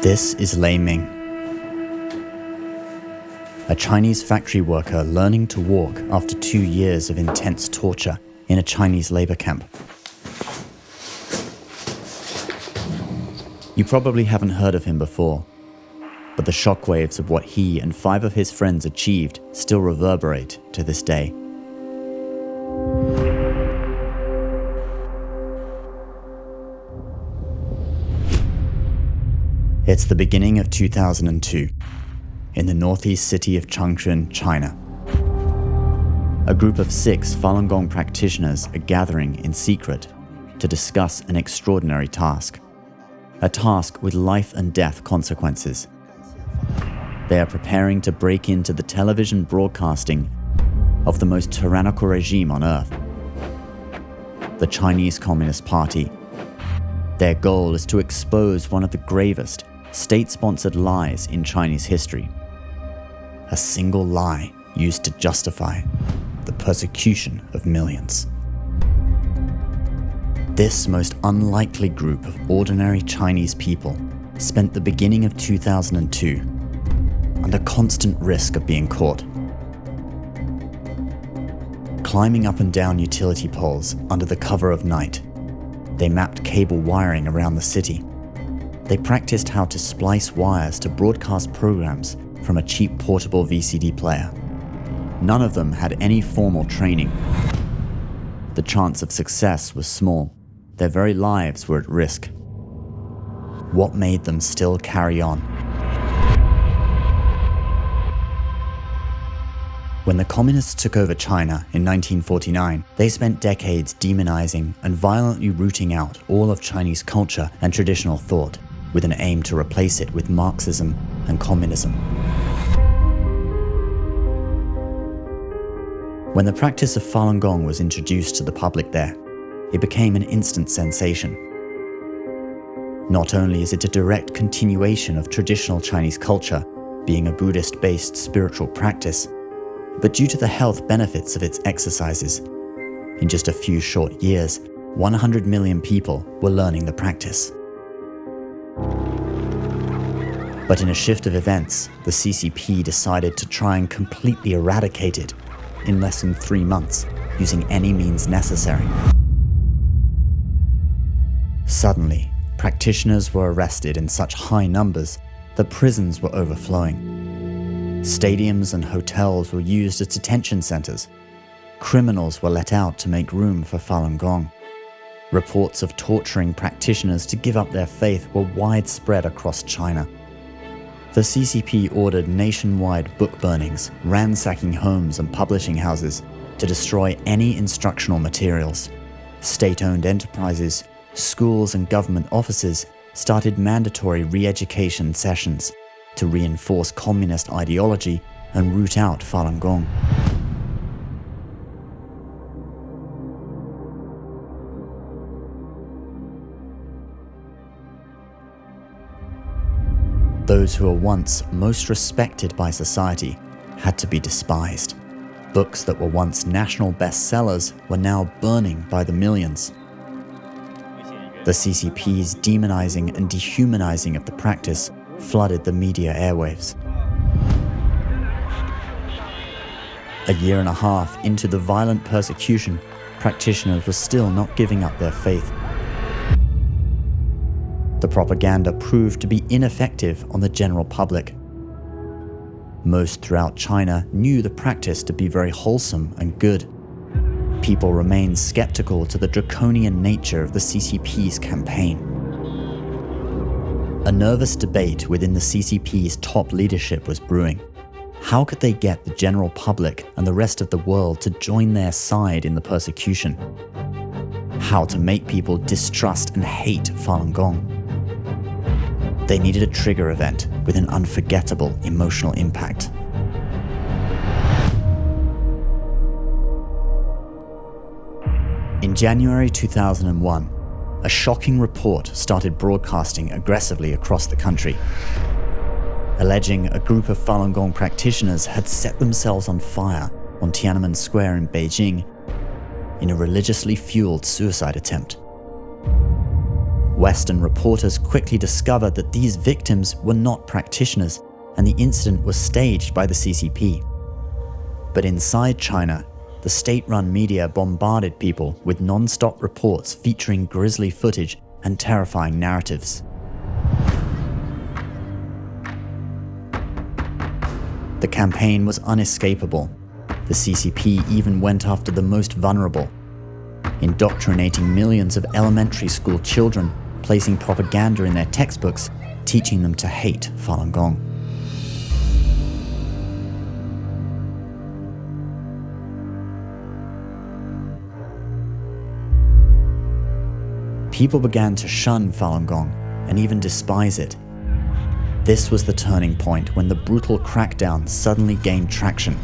This is Lei Ming, a Chinese factory worker learning to walk after 2 years of intense torture in a Chinese labor camp. You probably haven't heard of him before, but the shockwaves of what he and 5 of his friends achieved still reverberate to this day. It's the beginning of 2002, in the northeast city of Changchun, China. A group of 6 Falun Gong practitioners are gathering in secret to discuss an extraordinary task. A task with life and death consequences. They are preparing to break into the television broadcasting of the most tyrannical regime on earth, the Chinese Communist Party. Their goal is to expose one of the gravest state-sponsored lies in Chinese history. A single lie used to justify the persecution of millions. This most unlikely group of ordinary Chinese people spent the beginning of 2002 under constant risk of being caught. Climbing up and down utility poles under the cover of night, they mapped cable wiring around the city. They practiced how to splice wires to broadcast programs from a cheap portable VCD player. None of them had any formal training. The chance of success was small. Their very lives were at risk. What made them still carry on? When the communists took over China in 1949, they spent decades demonizing and violently rooting out all of Chinese culture and traditional thought, with an aim to replace it with Marxism and communism. When the practice of Falun Gong was introduced to the public there, it became an instant sensation. Not only is it a direct continuation of traditional Chinese culture, being a Buddhist-based spiritual practice, but due to the health benefits of its exercises, in just a few short years, 100 million people were learning the practice. But in a shift of events, the CCP decided to try and completely eradicate it in less than 3 months, using any means necessary. Suddenly, practitioners were arrested in such high numbers that prisons were overflowing. Stadiums and hotels were used as detention centers. Criminals were let out to make room for Falun Gong. Reports of torturing practitioners to give up their faith were widespread across China. The CCP ordered nationwide book burnings, ransacking homes and publishing houses to destroy any instructional materials. State-owned enterprises, schools and government offices started mandatory re-education sessions to reinforce communist ideology and root out Falun Gong. Those who were once most respected by society had to be despised. Books that were once national bestsellers were now burning by the millions. The CCP's demonizing and dehumanizing of the practice flooded the media airwaves. A year and a half into the violent persecution, practitioners were still not giving up their faith. The propaganda proved to be ineffective on the general public. Most throughout China knew the practice to be very wholesome and good. People remained skeptical to the draconian nature of the CCP's campaign. A nervous debate within the CCP's top leadership was brewing. How could they get the general public and the rest of the world to join their side in the persecution? How to make people distrust and hate Falun Gong? They needed a trigger event with an unforgettable emotional impact. In January 2001, a shocking report started broadcasting aggressively across the country, alleging a group of Falun Gong practitioners had set themselves on fire on Tiananmen Square in Beijing in a religiously fueled suicide attempt. Western reporters quickly discovered that these victims were not practitioners, and the incident was staged by the CCP. But inside China, the state-run media bombarded people with non-stop reports featuring grisly footage and terrifying narratives. The campaign was unescapable. The CCP even went after the most vulnerable, indoctrinating millions of elementary school children, placing propaganda in their textbooks, teaching them to hate Falun Gong. People began to shun Falun Gong and even despise it. This was the turning point when the brutal crackdown suddenly gained traction.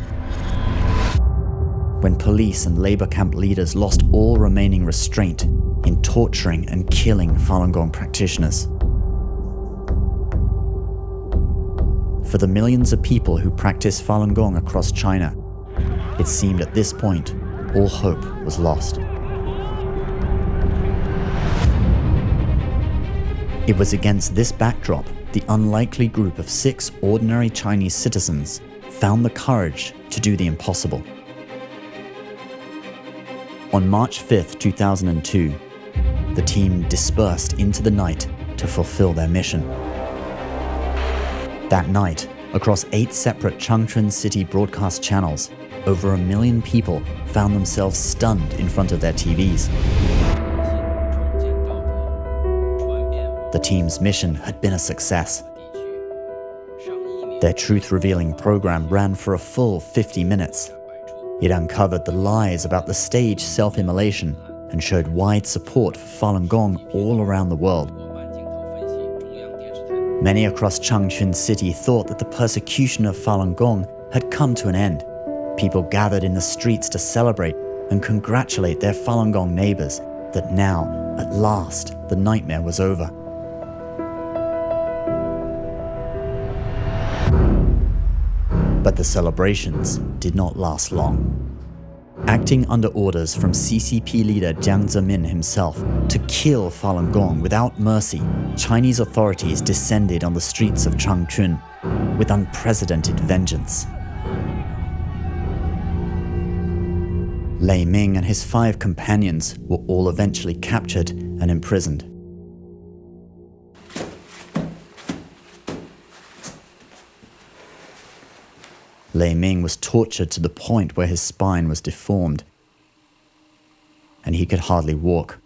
When police and labor camp leaders lost all remaining restraint in torturing and killing Falun Gong practitioners. For the millions of people who practice Falun Gong across China, it seemed at this point all hope was lost. It was against this backdrop the unlikely group of 6 ordinary Chinese citizens found the courage to do the impossible. On March 5, 2002, the team dispersed into the night to fulfill their mission. That night, across 8 separate Changchun city broadcast channels, over 1 million people found themselves stunned in front of their TVs. The team's mission had been a success. Their truth-revealing program ran for a full 50 minutes. It uncovered the lies about the staged self-immolation and showed wide support for Falun Gong all around the world. Many across Changchun City thought that the persecution of Falun Gong had come to an end. People gathered in the streets to celebrate and congratulate their Falun Gong neighbors that now, at last, the nightmare was over. But the celebrations did not last long. Acting under orders from CCP leader Jiang Zemin himself to kill Falun Gong without mercy, Chinese authorities descended on the streets of Changchun with unprecedented vengeance. Lei Ming and his 5 companions were all eventually captured and imprisoned. Lei Ming was tortured to the point where his spine was deformed, and he could hardly walk.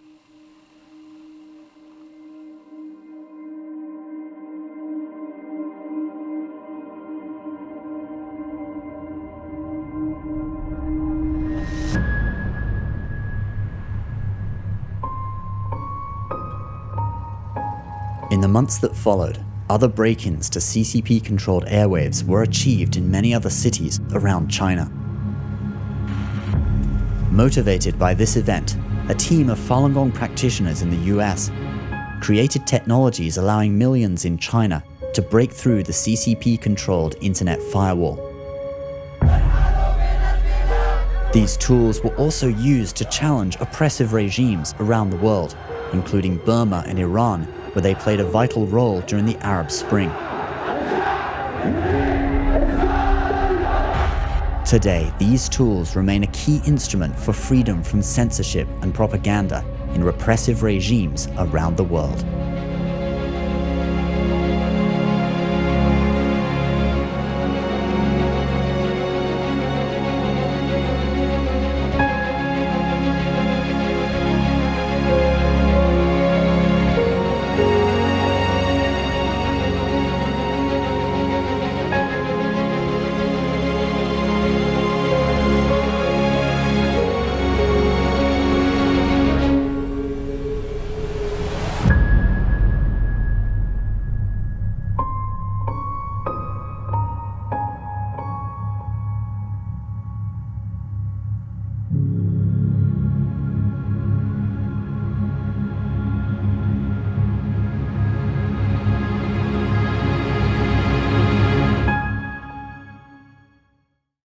In the months that followed, other break-ins to CCP-controlled airwaves were achieved in many other cities around China. Motivated by this event, a team of Falun Gong practitioners in the US created technologies allowing millions in China to break through the CCP-controlled internet firewall. These tools were also used to challenge oppressive regimes around the world, including Burma and Iran, where they played a vital role during the Arab Spring. Today, these tools remain a key instrument for freedom from censorship and propaganda in repressive regimes around the world.